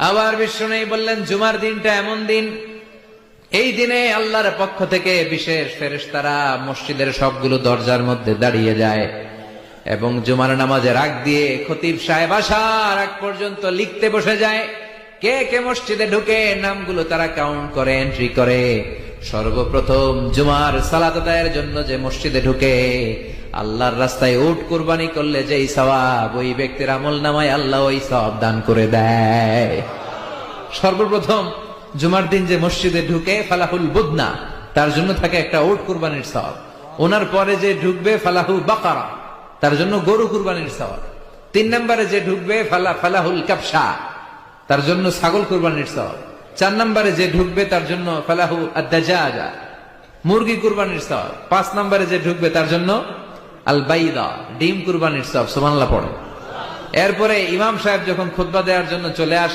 আবার বিষ্ণু বললেন জুমার দিনটা এমন দিন, এই দিনে আল্লাহর পক্ষ থেকে বিশেষ ফেরেশতারা মসজিদের সবগুলো দরজার মধ্যে দাঁড়িয়ে যায় এবং জুমার নামাজের আগ দিয়ে খতিব সাহেব আসার আগ পর্যন্ত লিখতে বসে যায়। কে কে মসজিদে ঢুকে নামগুলো তারা কাউন্ট করে, এন্ট্রি করে। সর্বপ্রথম জুমার সালাত আদায়ের জন্য যে মসজিদে ঢুকে আল্লাহর রাস্তায় উট কুরবানি করলে যেই সওয়াব, ওই ব্যক্তির আমল নামায় আল্লাহ ওই সওয়াব দান করে দেয়। সর্বপ্রথম জুমার দিন যে মসজিদে ঢুকে ফালাহুল বুদনা, তার জন্য থাকে একটা উট কুরবানির সওয়াব। ওনার পরে যে ঢুকবে ফালাহু বাকারা, তার জন্য গরু কুরবানির সওয়াব। 3 নম্বরে যে ঢুকবে ফালাহুল কাবসা, তার জন্য ছাগল কুরবানির সওয়াব। 4 নম্বরে যে ঢুকবে তার জন্য ফালাহু আদ-দাজাজা, মুরগি কুরবানির সওয়াব। 5 নম্বরে যে ঢুকবে তার জন্য আল বাইদা, ডিম কুরবানির সওয়াব। সুবহানাল্লাহ পড়ে। এরপরে ইমাম সাহেব যখন খুতবা দেওয়ার জন্য চলে আসে